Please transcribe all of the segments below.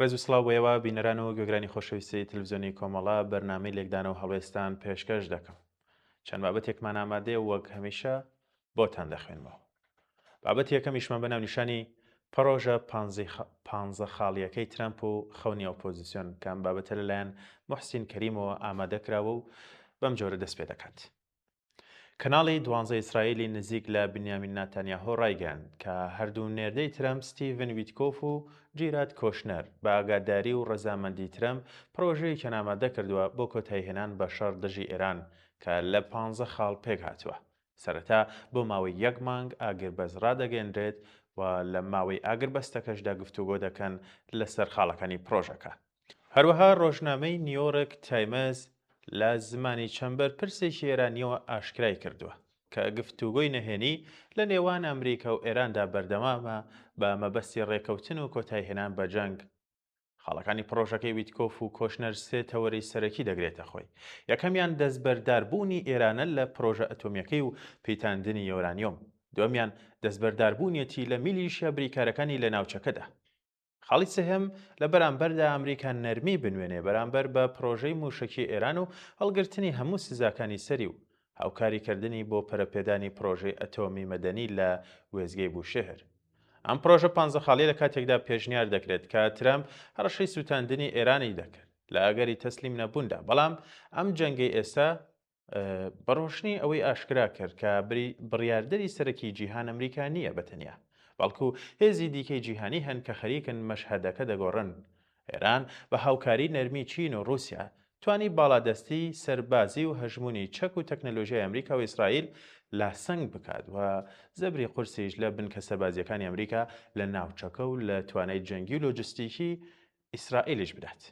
ڕێز و سڵاو بۆیەوە بینەرانەوە گوێگرانی خۆشەویستی تەلەڤیزیۆنی کۆمەڵە بەرنامەی لێکدانە و هەڵوێستان پێشکەش دەکەم. چەند بابەتێکمان ئامادەیە وەک هەمیشە بۆتان دەخوێنمەوە. بابەت یەکەمیشمان بە ناونیشانی پڕۆژە 15 خاڵیەکەی ترامپ و خەونی ئۆپۆزیسیۆن کام بابەتە لەلایەن موحسین کەریمەوە ئامادەکراوە و بەم جۆرە دەست پێ دەکات. کەناڵی 12 ئیسرائیلی نزیک لە بنیامین ناتانیاهۆ ڕایگەیاند کە هەردوو نێردەی ترامپ ستیڤن ویتکۆف و جیراد کۆشنەر بە ئاگاداری و ڕەزامەندی ترامپ پرۆژەیەکی ئامادە کردووە بۆ کۆتایهێنان بە شەڕ دژی ئێران کە لە 15 خاڵ پێک هاتووە. سەرەتا بۆ ماوەی 1 مانگ ئاگربەز ڕادەگەێنرێت و لە ماوەی ئاگربەستەکەشدا گفتوگۆ دەکەن لەسەر خاڵەکانی پرۆژەکە. هەروەها ڕۆژنامەی نیویۆرک تایمز لە زمانی چەمبەر پرسێکی ئێرانیەوە ئاشکرای کردووە کە گفتوگۆی نەهێنی لە نێوان ئەمریکا و ئێراندا بەردەوامە بە مەبەستی ڕێکەوتن و کۆتایهێنان بە جەنگ. خاڵەکانی پرۆژەکەی ویتکۆف و کۆشنەر سێ تەوەری سەرەکی دەگرێتە خۆی. یەکەمیان دەستبەرداربوونی ئێرانە لە پرۆژە ئەتۆمیەکەی و پەیتاندنی یۆرانیۆم. دووەمیان دەستبەرداربوونیەتی لە میلیشیا بریکارەکانی لە ناوچەکەدا. خاڵی سێهەم لە بەرامبەردا ئەمریکا نەرمی بنوێنێ بەرامبەر بە پرۆژەی موشکی ئێران و هەڵگرتنی هەموو سزاکانی سەری و هاوکاریکردنی بۆ پەرەپێدانی پرۆژەی ئەتۆمی مەدەنی لە وێزگەی بوشێهر. ئەم پرۆژە 15 خاڵیە لە کاتێکدا پێشنیار دەکرێت کە ترامپ هەڕەشەی سوتاندنی ئێرانی دەکرد لە ئەگەری تەسلیم نەبووندا، بەڵام ئەم جەنگەی ئێستا بەڕۆشنی ئەوەی ئاشکرا کرد کە بڕیاردەری سەرەکی جیهان ئەمریکا نییە بەتەنیا، بەڵکو هێزی دیکەی جیهانی هەن کە خەریکن مەشهەدەکە دەگۆڕن. ئێران بە هاوکاری نەرمی چین و رووسیا توانی باڵادەستی سەربازی و هەژمونی چەک و تەکنەلۆژیای ئەمریکا و ئیسرائیل لاسەنگ بکات و زەبری قورسیش لە بنکە سەربازیەکانی ئەمریکا لە ناوچەکە و لە توانای جەنگی و لۆجستیکی ئیسرائیلیش بدات.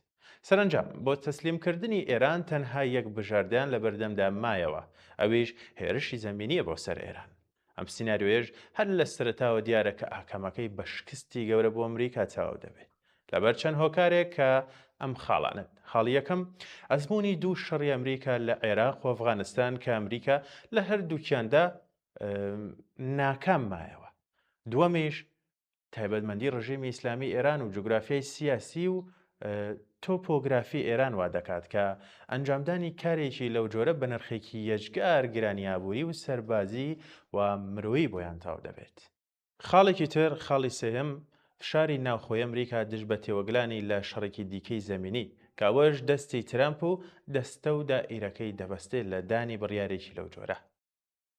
سەرنجام بۆ تەسلیمکردنی ئێران تەنها یەک بژاردەیان لە بەردەمدا مایەوە، ئەویش هێرشی زەمینیە بۆ سەر ئێران. ئەم سیناریۆیەش هەر لە سەرەتاوە دیارە کە ئاکەمەکەی بە شکستی گەورە بۆ ئەمریکا چاو دەبێت. لەبەر چەند هۆکارێک کە ئەم خاڵانت. خاڵی یەکەم ئەزموونی دوو شەڕی ئەمریکا لە عێراق و ئەفغانستان کە ئەمریکا لە هەردووکیاندا ناکام مایەوە. دووەمیش تایبەتمەندی ڕژیمی ئیسلامی ئێران و جوگرافیای سیاسی و تۆپۆگرافی ئێران وا دەکات کە ئەنجامدانی کارێکی لەو جۆرە بە نرخێکی یەجگار گرانیابووری و سەربازی و مرۆیی بۆیان تاو دەبێت. خاڵێکی تر، خاڵی سێهەم، فشاری ناوخۆی ئەمریکا دژ بە تێوەگلانی لە شەڕێکی دیکەی زەمینی کە ئەوەش دەستی ترامپ و دەستە و دائیرەکەی دەبەستێت لە دانی بڕیارێکی لەو جۆرە.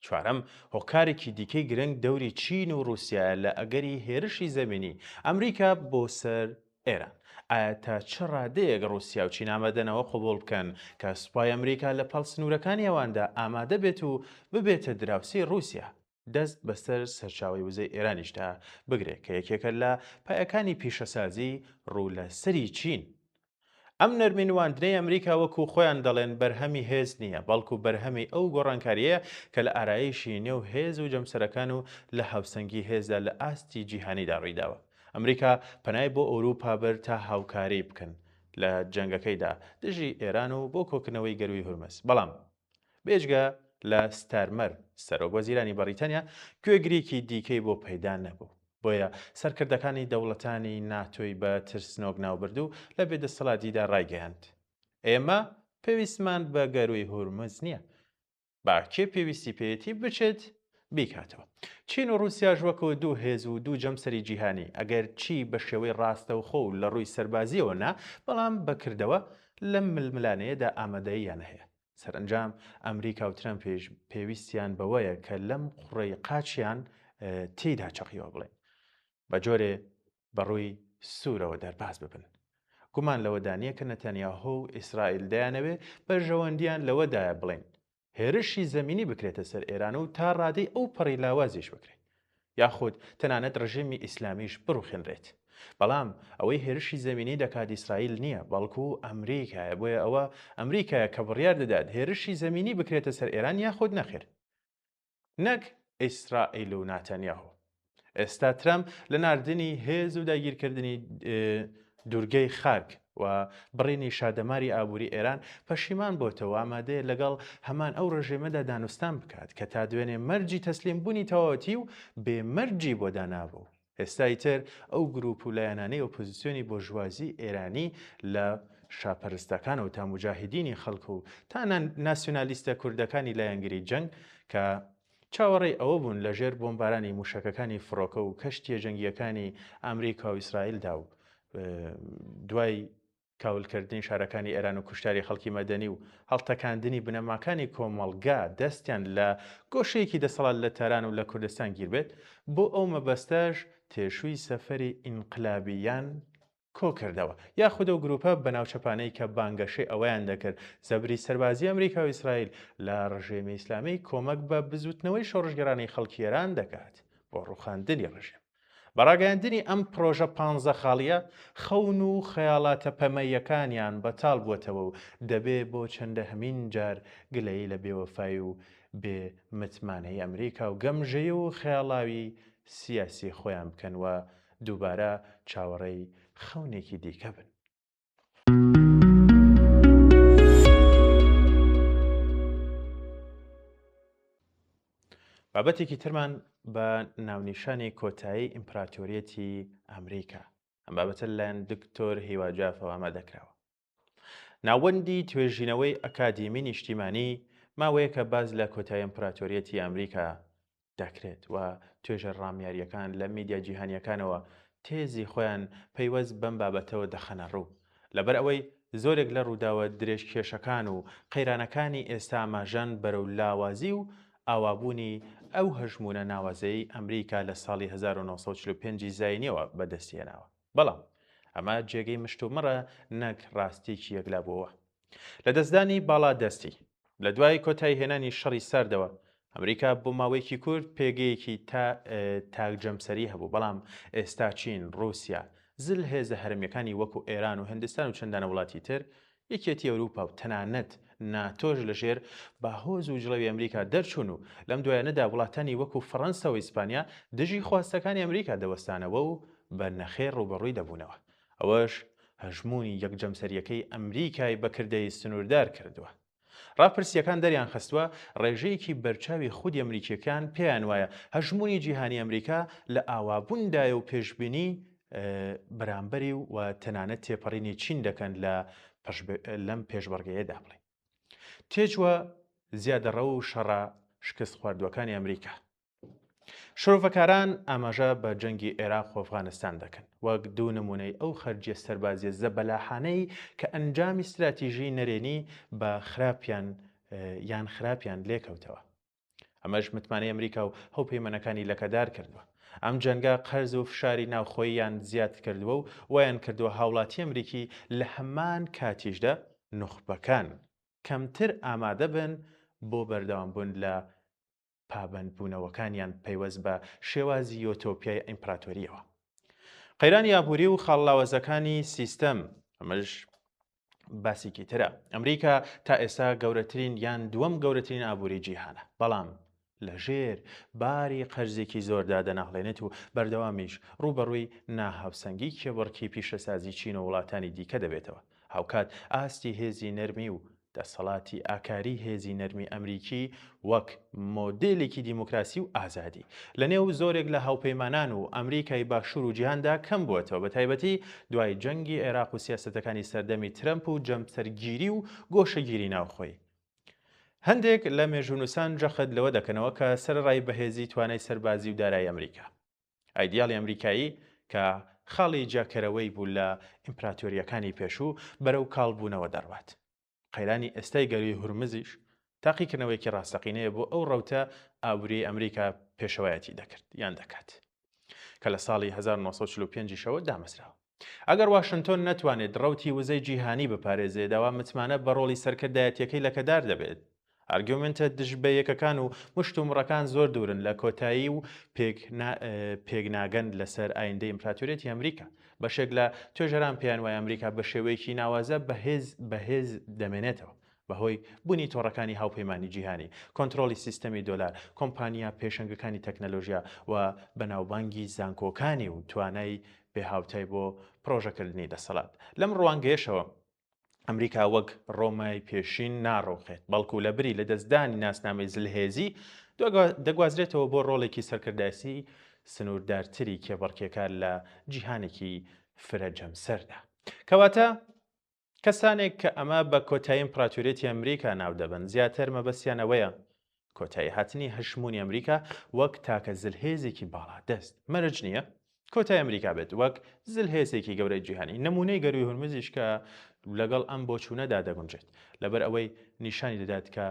چوارەم، هۆکارێکی دیکەی گرنگ دەوری چین و رووسیا لە ئەگەری هێرشی زەمینی ئەمریکا بۆ سەر ئێران. ئایا تا چ ڕادەیەک رووسیا و چین ئامادەنەوە قبوڵ بکەن کە سوپای ئەمریکا لە پەڵ سنوورەکانی ئەواندا ئامادە بێت و ببێتە دراوسی رووسیا دەست بەسەر سەرچاوی وزەی ئێرانیشدا بگرێت کە یەکێکە لە پایەکانی پیشەسازی ڕوو لە سەری چین. ئەم نەرمینواندنەی ئەمریکا وەکو خۆیان دەڵێن بەرهەمی هێز نییە، بەڵکو بەرهەمی ئەو گۆڕانکاریەیە کە لە ئارایشی نێو هێز و جەمسەرەکان و لە هاوسەنگی هێزدا لە ئاستی جیهانیدا ڕوویداوە. ئەمریکا پەنای بۆ ئەوروپا بەر تا هاوکاری بکەن لە جەنگەکەیدا دژی ئێران و بۆ کۆکردنەوەی گەروی هورمز. بەڵام بێجگە لە ستارمەر سەرۆک وەزیرانی بەریتانیا گوێگریکی دیکەی بۆ پەیدا نەبوو. بۆیە سەرکردەکانی دەوڵەتانی ناتۆی بە ترسنۆک ناوبردوو لە بێدەسەڵاتیدا ڕایگەیاند. ئێمە پێویستمان بە گەروی هورمز نییە. با کێ پێویستی پێیەتی بچێت بیکاتەوە. چین و رووسیاش وەکو دوو هێز و دوو جەمسەری جیهانی ئەگەر چی بە شێوەی ڕاستەوخۆ و لە ڕووی سەربازیەوە نا، بەڵام بەکردەوە لەم ململانەیەدا ئامادەییان هەیە. سەرنجام ئەمریکا و ترامپیش پێویستیان بەوەیە کە لەم قوڕەی قاچیان تێیدا چەقیەوە بڵێن، بە جۆرێ بەڕووی سوورەوە دەرباز ببن. گومان لەوەدانیە کە نەتەنیاهۆ و ئیسرائیل دەیانەوێ بەرژەوەندیان لەوەدایە بڵێن هێرشی زەمینی بکرێتە سەر ئێران و تا ڕادەی ئەو پەڕی لاوازیش بکرێت، یاخود تەنانەت ڕژیمی ئیسلامیش بڕوخێنرێت. بەڵام ئەوەی هێرشی زەمینی دەکات ئیسرائیل نییە، بەڵکو ئەمریکایە. بۆیە ئەوە ئەمریکایە کە بڕیار دەدات هێرشی زەمینی بکرێتە سەر ئێران یاخود نەخێر، نەک ئیسرائیل و ناتەنیاهۆ. ئێستا ترامپ لە ناردنی هێز و داگیرکردنی دوورگەی خاک و بڕینی شادەماری ئابووری ئێران پەشیمان بۆتەوە ئامادەیە لەگەڵ هەمان ئەو ڕژێمەدا دانوستان بکات کە تا دوێنێ مەرجی تەسلیم بوونی تەواوەتی و بێمەرجی بۆ دانابوو. ئێستای تر ئەو گروپ و لایەنانەی ئۆپۆزیسیۆنی بۆژوازی ئێرانی لە شاپەرستەکانەوە تا مجاهیدینی خەڵک و تا ناسیۆنالیستە کوردەکانی لایەنگری جەنگ کە چاوەڕێی ئەوە بوون لەژێر بۆمبارانی موشەکەکانی فڕۆکە و کەشتیە جەنگیەکانی ئەمریکا و ئیسرائیلدا و دوای کاولکردنی شارەکانی ئێران و کوشتاری خەڵکی مەدەنی و هەڵتەکاندنی بنەماکانی کۆمەڵگا دەستیان لە گۆشەیەکی دەسەڵات لە تەران و لە کوردستان گیر بێت بۆ ئەو مەبەستەش تێشووی سەفەری ئینقلابیان کۆ کردەوە یاخود ئەو گروپە بەناوچەپانەی کە بانگەشەی ئەوەیان دەکرد زەبری سەربازی ئەمریکا و ئیسرائیل لە ڕژێمی ئیسلامی کۆمەک بە بزوتنەوەی شۆڕژگەرانی خەڵکی ئێران دەکات بۆ ڕوخاندنی ڕژێم. بەڕاگەیاندنی ئەم پرۆژە 15 خاڵیە خەون و خەیاڵاتە پەمەیەکانیان بەتاڵ بووەتەوە و دەبێ بۆ چەندەهەمین جار گلەیی لە بێوەفای و بێ متمانەی ئەمریکا و گەمژەیە و خەیاڵاوی سیاسی خۆیان بکەن و دووبارە چاوەڕێی خەونێکی دیکە بن. بابەتێکی ترمان بە ناونیشانی کۆتایی ئیمپراتۆریەتی ئەمریکا ئەم بابەتە لەلایەن دکتۆر هیواجافەوە ئامادەکراوە. ناوەندی توێژینەوەی ئەکادیمی نیشتیمانی ماوەیە کە باز لە کۆتایی ئیمپراتۆریەتی ئەمریکا دەکرێت و توێژە ڕامیاریەکان لە میدیا جیهانیەکانەوە تێزی خۆیان پەیوەست بەم بابەتەوە دەخەنە ڕوو لەبەر ئەوەی زۆرێک لە ڕووداوە درێژکێشەکان و قەیرانەکانی ئێستا ئاماژەن بەرەو لاوازی و ئاوابوونی ئەو هەژمونە ناوازەی ئەمریکا لە ساڵی 1945 زاینیەوە بەدەستهێناوە. بەڵام ئەمە جێگەی مشتومڕە نەک ڕاستیکی یەکلابووە. لە دەستدانی باڵادەستی لە دوای کۆتایی هێنانی شەڕی ساردەوە ئەمریکا بۆ ماوەیەکی کورت پێگەیەکی تاکجەمسەری هەبوو بەڵام ئێستا چین، رووسیا، زل هێزە هەرمیەکانی وەکو ئێران و هەندستان و چەندانە وڵاتی تر یەکێتی ئەوروپا و تەنانەت ناتۆژ لەژێر باهۆز و جڵەوی ئەمریکا دەرچوون و لەم دوایانەدا وڵاتانی وەکو فەڕەنسا و ئیسپانیا دژی خواستەکانی ئەمریکا دەوەستانەوە و بە نەخێر ڕوبەڕووی دەبوونەوە. ئەوەش هەژمونی یەکجەمسەریەکەی ئەمریکای بەکردەی سنووردار کردووە. ڕاپرسیەکان دەریان خستووە ڕێژەیەکی بەرچاوی خودی ئەمریکیەکان پێیان وایە هەژمونی جیهانی ئەمریکا لە ئاوابووندایە و پێشبینی بەرامبەری و تەنانەت تێپەڕینی چین دەکەن لەم پێشبڕگەیەدا بڵێ. تێجووە زیادەڕە و شەڕە شکست خواردووەکانی ئەمریکا. شرۆڤەکاران ئاماژە بە جەنگی عێراق و ئەفغانستان دەکەن وەک دوو نمونەی ئەو خەرجیە سەربازیە زەبەلاحانەی کە ئەنجامی استراتیژی نەرێنی بە خراپیان لێکەوتەوە. ئەمەش متمانەی ئەمریکا و هەوپەیمانەکانی لەکەدار کردووە. ئەم جەنگە قەرز و فشاری ناوخۆییان زیاد کردووە و وایان کردووە هاوڵاتی ئەمریکی لە هەمان کاتیشدا نوخبەکان کەمتر ئامادە بن بۆ بەردەوامبوون لە پابەندبوونەوەکانیان پەیوەست بە شێوازی یۆتۆپیای ئیمپراتۆریەوە. قەیرانی ئابووری و خاڵلاوەزەکانی سیستەم ئەمەش باسیکی ترە. ئەمریکا تا ئێستا گەورەترین یان دووەم گەورەترین ئابووری جیهانە بەڵام لەژێر باری قەرزێکی زۆردا دەناڵێنێت و بەردەوامیش ڕوبەڕووی ناهاوسەنگی کێبڕکی پیشەسازی چین و وڵاتانی دیکە دەبێتەوە. هاوکات ئاستی هێزی نەرمی و دەسەڵاتی ئاکاری هێزی نەرمی ئەمریکی وەک مۆدێلێکی دیموکراسی و ئازادی لە نێو زۆرێک لە هاوپەیمانان و ئەمریکای باشوور و جیهاندا کەم بووەتەوە بە تایبەتی دوای جەنگی عێراق و سیاسەتەکانی سەردەمی ترەمپ و جەمسەرگیری و گۆشەگیری ناوخۆی. هەندێک لە مێژوونووسان جەخت لەوە دەکەنەوە کە سەرڕای بەهێزی توانای سەربازی و دارایی ئەمریکا. ئایدیاڵی ئەمریکایی کە خاڵی جاکەرەوەی بوو لە ئیمپراتۆریەکانی پێشوو بەرەو کاڵبوونەوە دەڕوات. قەیرانی ئێستای گەروی هورمزیش تاقیکردنەوەیکی ڕاستەقینەیە بۆ ئەو ڕەوتە ئابووری ئەمریکا پێشەوایەتی دەکرد یان دەکات کە لە ساڵی 1945ەوە دامەزراوە. ئەگەر واشنتۆن نەتوانێت ڕەوتی وزەی جیهانی بپارێزێت داوا متمانە بە ڕۆڵی سەرکردایەتیەکەی لەکەدار دەبێت. ئارگومنتە دژبەیەکەکان و مشتومڕەکان زۆر دوورن لە کۆتایی و پێکناگەن لەسەر ئایندەی ئیمپراتۆریەتی ئەمریکا. بەشێک لە توێژەران پێیان وایە ئەمریکا بە شێوەیەکی ناوازە بەهێز دەمێنێتەوە بەهۆی بوونی تۆڕەکانی هاوپەیمانی جیهانی، کۆنتڕۆلی سیستەمی دۆلار، کۆمپانیا پێشەنگەکانی تەکنەلۆژیا و بەناوبانگی زانکۆکانی و توانای بێهاوتای بۆ پرۆژەکردنی دەسەڵات. لەم ڕوانگەیەشەوە ئەمریکا وەک ڕۆمای پێشین ناڕۆخێت بەڵکو لە بری لە دەستدانی ناسنامەی زلهێزی دەگوازرێتەوە بۆ ڕۆڵێکی سەرکردایسی سنووردارتری کێبەڵکێکار لە جیهانێکی فرەجەمسەردا. کەواتە کەسانێک کە ئەمە بە کۆتایی ئیمپراتۆریەتی ئەمریکا ناو دەبن زیاتر مەبەستیانەوەیە کۆتایی هاتنی هەشمونی ئەمریکا وەک تاکە زلهێزێکی باڵا دەست مەرج نییە کۆتای ئەمریکا بێت وەک زلهێزێکی گەورەی جیهانی نمونەی گەروی هورمزیش کە لەگەڵ ئەم بۆچوونەدا دەگونجێت لەبەر ئەوەی نیشانی دەدات کە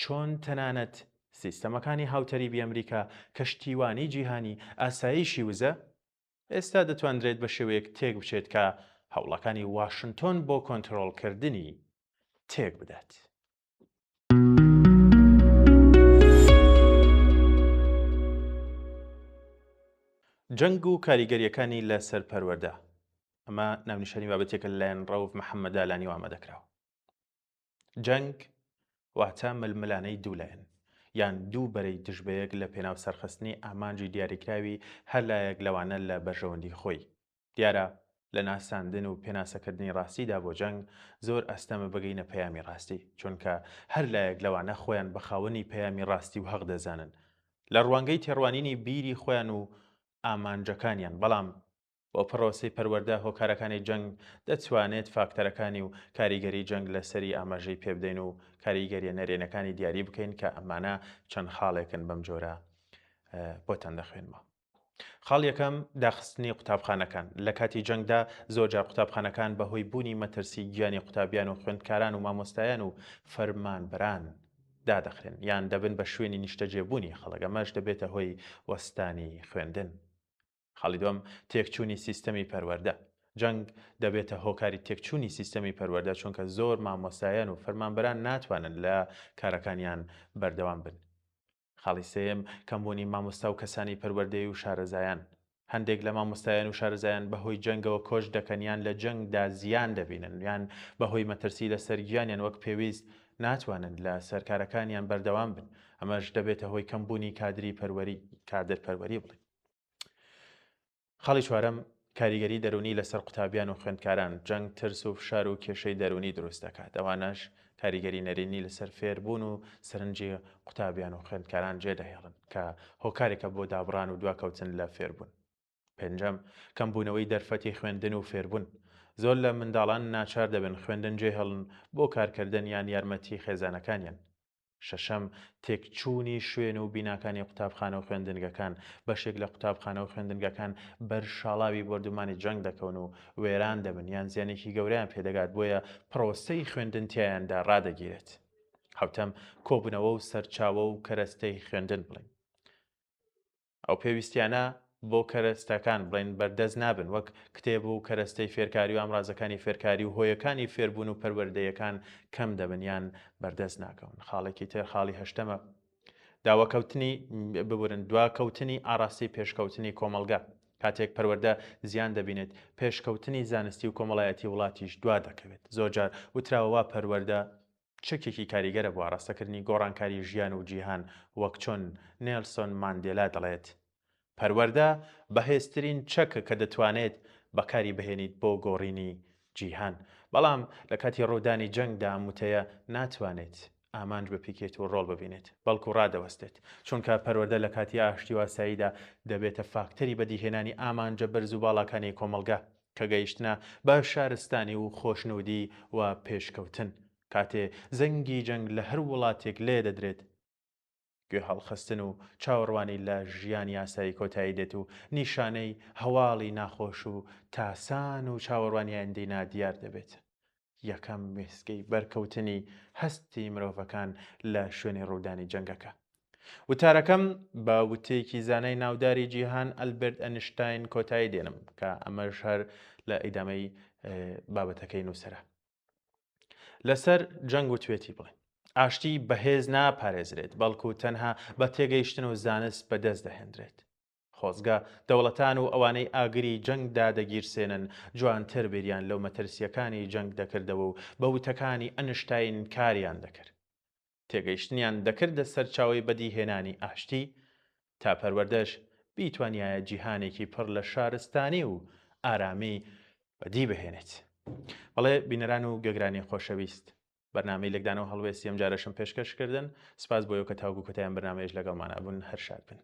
چۆن تەنانەت سیستەمەکانی هاوتەریبی ئەمریکا کەشتیوانی جیهانی ئاساییشی وزە ئێستا دەتوانرێت بە شێوەیەک تێک بچێت کە هەوڵەکانی واشنتۆن بۆ کۆنتڕۆڵکردنی تێک بدات. جەنگ و کاریگەریەکانی لە سەر پەروەردە ئەمە ناونیشانی بابەتێکە لەلایەن ڕەوف محەممەد دالانی وامە دەکراوە. جەنگ واتە ململانەی دوولایەن یان دوو بەرەی دژبەیەک لە پێناو سەرخستنی ئامانجی دیاریکراوی هەر لایەک لەوانە لە بەرژەوەندی خۆی دیارە لە ناساندن و پێناسەکردنی ڕاستیدا بۆ جەنگ زۆر ئەستەمە بگەینە پەیامی ڕاستی چونکە هەر لایەک لەوانە خۆیان بە خاوەنی پەیامی ڕاستی و هەق دەزانن لە ڕوانگەی تێڕوانینی بیری خۆیان و ئامانجەکانیان بەڵام بۆ پڕۆسەی پەروەردە هۆکارەکانی جەنگ دەتوانێت فاکتەرەکانی و کاریگەری جەنگ لەسەری ئاماژەی پێبدەین و کاریگەریە نەرێنەکانی دیاری بکەین کە ئەمانە چەند خاڵێکن بەم جۆرە بۆتان دەخوێنمەوە. خاڵ یەکەم داخستنی قوتابخانەکان لە کاتی جەنگدا زۆرجار قوتابخانەکان بەهۆی بوونی مەترسی گیانی قوتابیان و خوێندکاران و مامۆستایان و فەرمانبەران دادەخرێن یان دەبن بە شوێنی نیشتەجێبوونی خەڵک ئەمەش دەبێتە هۆی وەستانی خوێندن. خاڵی دووەم تێکچوونی سیستەمی پەروەردە جەنگ دەبێتە هۆکاری تێکچوونی سیستەمی پەروەردە چونکە زۆر مامۆستایان و فەرمانبەران ناتوانن لە کارەکانیان بەردەوام بن. خاڵی سێم کەمبوونی مامۆستا و کەسانی پەروەردەی و شارەزایان هەندێک لە مامۆستایان و شارەزایان بەهۆی جەنگەوە کۆچ دەکەنیان لە جەنگدا زیان دەبینن یان بەهۆی مەترسی لە سەرگیانیان وەک پێویست ناتوانن لە سەرکارەکانیان بەردەوام بن ئەمەش دەبێتە هۆی کەمبوونی کادر پەروەری بڵێ. خاڵی چوارەم کاریگەری دەرونی لەسەر قوتابیان و خوێندکاران جەنگ ترس و فشار و کێشەی دەرونی دروست دەکات ئەوانەش کاریگەری نەرێنی لەسەر فێربوون و سەرنجی قوتابیان و خوێندکاران جێدەهێڵن کە هۆکارێکە بۆ دابڕان و دواکەوتن لە فێربوون. پێنجەم کەمبوونەوەی دەرفەتی خوێندن و فێربوون زۆر لە منداڵان ناچار دەبن خوێندن جێهێڵن بۆ کارکردن یان یارمەتی خێزانەکانیان. شەشەم تێکچوونی شوێن و بیناکانی قوتابخانە و خوێندنگەکان بەشێک لە قوتابخانە و خوێندنگەکان بەرشاڵاوی بردومانی جەنگ دەکەون و وێران دەبن یان زیانێکی گەورەیان پێدەگات بۆیە پرۆسەی خوێندن تیایاندا ڕادەگیرێت. حوتەم کۆبوونەوە و سەرچاوە و کەرەستەی خوێندن بڵێن ئەو پێویستیانە بۆ کەرەستەکان بڵێن بەردەست نابن وەک کتێب و کەرەستەی فێرکاری و ئامڕازەکانی فێرکاری و هۆیەکانی فێربوون و پەروەردەیەکان کەم دەبنیان بەردەست ناکەون. خاڵێکی تر خاڵی هەشتەمە داواکەوتنی دواکەوتنی ئاراستی پێشکەوتنی کۆمەلگا کاتێک پەروەردە زیان دەبینێت پێشکەوتنی زانستی و کۆمەڵایەتی وڵاتیش دوا دەکەوێت زۆرجار وتراوەوە پەروەردە چەکێکی کاریگەرە بۆ ئاراستەکردنی گۆڕانکاری ژیان و جیهان وەک چۆن نێلسۆن ماندێلا دەڵێت پەروەردە بەهێزترین چەکە کە دەتوانێت بەکاری بهێنیت بۆ گۆڕینی جیهان بەڵام لە کاتی ڕوودانی جەنگدا وتەیە ناتوانێت ئامانج بپیکێت و ڕۆڵ ببینێت بەڵکو ڕادەوەستێت چونکە پەروەردە لە کاتی ئاشتی واساییدا دەبێتە فاکتەری بەدیهێنانی ئامانجە بەرز و باڵاکانی کۆمەلگا کە گەیشتنە بە شارستانی و خۆشنودی و پێشکەوتن کاتێ زەنگی جەنگ لە هەر وڵاتێک لێ دەدرێت گوێ هەڵخستن و چاوەڕوانی لە ژیانی یاسایی کۆتایی دێت و نیشانەی هەواڵی ناخۆش و تاسان و چاوەڕوانی ئایندەی نادیار دەبێت. یەکەم مێسکەی بەرکەوتنی هەستی مرۆڤەکان لە شوێنی ڕوودانی جەنگەکە. وتارەکەم بە وتەیەکی زانای ناوداری جیهان ئەلبێرت ئەنیشتاین کۆتایی دێنم کە ئەمەش هەر لە ئیدامەی بابەتەکەی نووسرە. لەسەر جەنگ و توێتی بڵێن ئاشتی بەهێز ناپارێزرێت بەڵکو تەنها بە تێگەیشتن و زانست بەدەست دەهێنرێت. خۆزگە دەوڵەتان و ئەوانەی ئاگری جەنگدا دەگیرسێنن جوانتر بریان لەو مەترسیەکانی جەنگ دەکردەوە و بە وتەکانی ئەنشتاین کاریان دەکرد. تێگەیشتنیان دەکردە سەرچاوی بەدیهێنانی ئاشتی تا پەروەردەش بیتوانایە جیهانێکی پڕ لە شارستانی و ئارامی بەدی بهێنێت. بەڵێ بینەران و گەگرانی خۆشەویست بەرنامەی لەگدانەوە هەڵوێستی ئەم جارەشم پێشکەشکردن سپاس بۆ ئەو کە تاوگو کۆتاییان بەرنامەیەش لەگەڵمانە بوون هەر شاد بن.